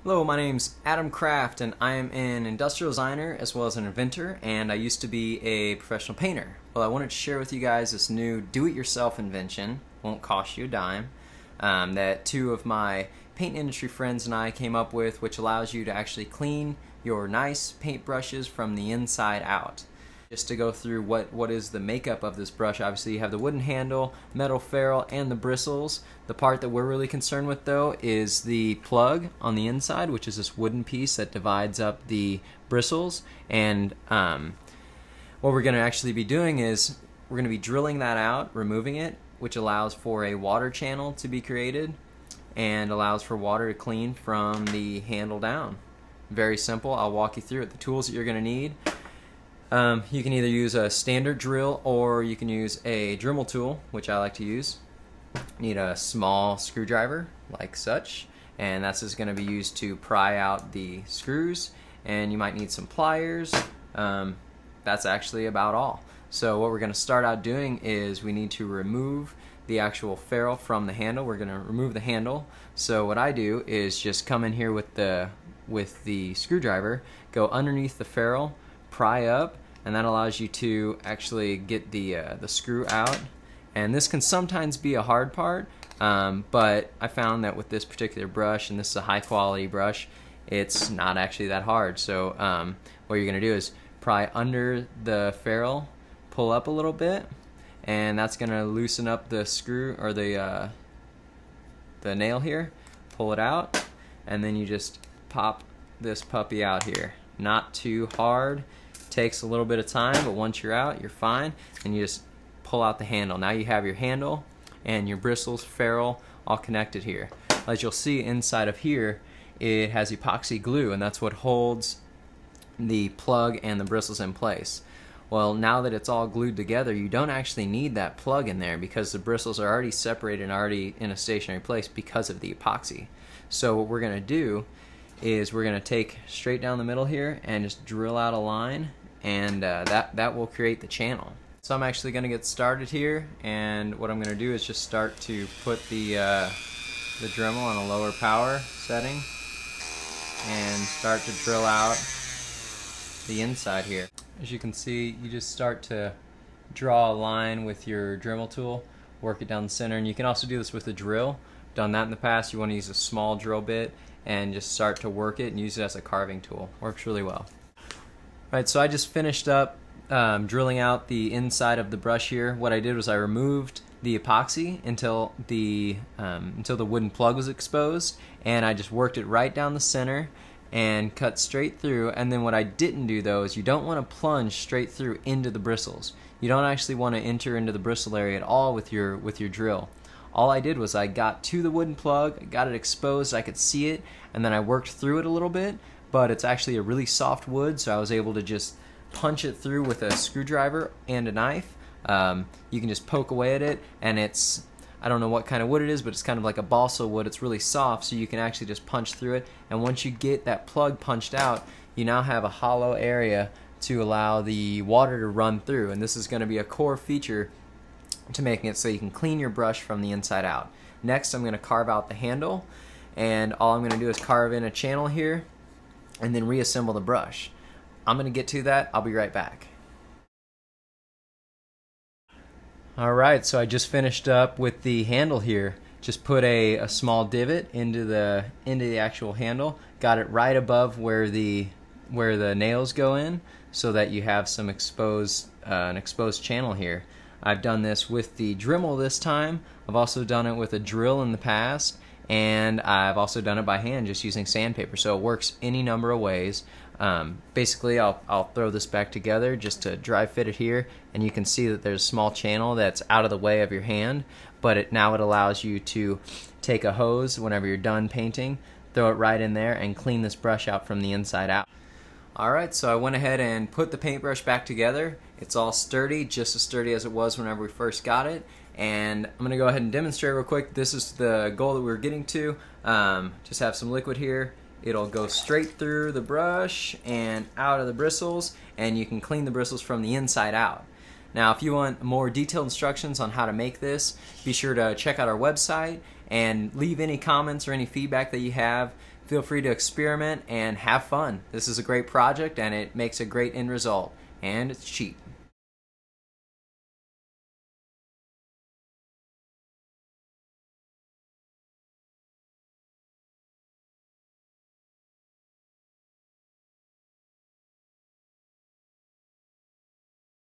Hello, my name's Adam Kraft and I am an industrial designer as well as an inventor, and I used to be a professional painter. Well, I wanted to share with you guys this new do-it-yourself invention, won't cost you a dime, that two of my paint industry friends and I came up with, which allows you to actually clean your nice paint brushes from the inside out. Just to go through what is the makeup of this brush, obviously you have the wooden handle, metal ferrule, and the bristles. The part that we're really concerned with though is the plug on the inside, which is this wooden piece that divides up the bristles. And what we're going to actually be doing is we're going to be drilling that out, removing it, which allows for a water channel to be created and allows for water to clean from the handle down. Very simple. I'll walk you through it. The tools that you're going to need. You can either use a standard drill or you can use a Dremel tool, which I like to use. You need a small screwdriver like such, and that's just going to be used to pry out the screws, and you might need some pliers. That's actually about all. So what we're going to start out doing is we need to remove the actual ferrule from the handle. We're going to remove the handle. So what I do is just come in here with the screwdriver, go underneath the ferrule, pry up, and that allows you to actually get the screw out. And this can sometimes be a hard part, but I found that with this particular brush, and this is a high quality brush, it's not actually that hard. So what you're going to do is pry under the ferrule, pull up a little bit, and that's going to loosen up the screw or the nail here. Pull it out, and then you just pop this puppy out here. Not too hard. Takes a little bit of time, but once you're out, you're fine, and you just pull out the handle. Now you have your handle and your bristles, ferrule, all connected here. As you'll see inside of here, it has epoxy glue, and that's what holds the plug and the bristles in place. Well, now that it's all glued together, you don't actually need that plug in there because the bristles are already separated and already in a stationary place because of the epoxy. So what we're going to do is we're going to take straight down the middle here and just drill out a line, and that will create the channel. So I'm actually going to get started here, and what I'm going to do is just start to put the Dremel on a lower power setting and start to drill out the inside here. As you can see, you just start to draw a line with your Dremel tool, work it down the center, and you can also do this with a drill. Done that in the past. You want to use a small drill bit and just start to work it and use it as a carving tool. Works really well. Alright, so I just finished up drilling out the inside of the brush here. What I did was I removed the epoxy until the wooden plug was exposed, and I just worked it right down the center and cut straight through. And then what I didn't do though is you don't want to plunge straight through into the bristles. You don't actually want to enter into the bristle area at all with your drill. All I did was I got to the wooden plug, got it exposed, I could see it, and then I worked through it a little bit, but it's actually a really soft wood, so I was able to just punch it through with a screwdriver and a knife. You can just poke away at it, and it's, I don't know what kind of wood it is, but it's kind of like a balsa wood. It's really soft, so you can actually just punch through it, and once you get that plug punched out, you now have a hollow area to allow the water to run through, and this is going to be a core feature to making it so you can clean your brush from the inside out. Next, I'm going to carve out the handle, and all I'm going to do is carve in a channel here and then reassemble the brush. I'm going to get to that. I'll be right back. Alright, so I just finished up with the handle here. Just put a small divot into the actual handle, got it right above where the nails go in, so that you have some an exposed channel here. I've done this with the Dremel this time. I've also done it with a drill in the past, and I've also done it by hand just using sandpaper, so it works any number of ways. Basically I'll throw this back together just to dry fit it here, and you can see that there's a small channel that's out of the way of your hand, but now it allows you to take a hose whenever you're done painting, throw it right in there, and clean this brush out from the inside out. Alright, so I went ahead and put the paintbrush back together. It's all sturdy, just as sturdy as it was whenever we first got it. And I'm going to go ahead and demonstrate real quick. This is the goal that we were getting to. Just have some liquid here. It'll go straight through the brush and out of the bristles, and you can clean the bristles from the inside out. Now, if you want more detailed instructions on how to make this, be sure to check out our website, and leave any comments or any feedback that you have. Feel free to experiment and have fun. This is a great project and it makes a great end result, and it's cheap.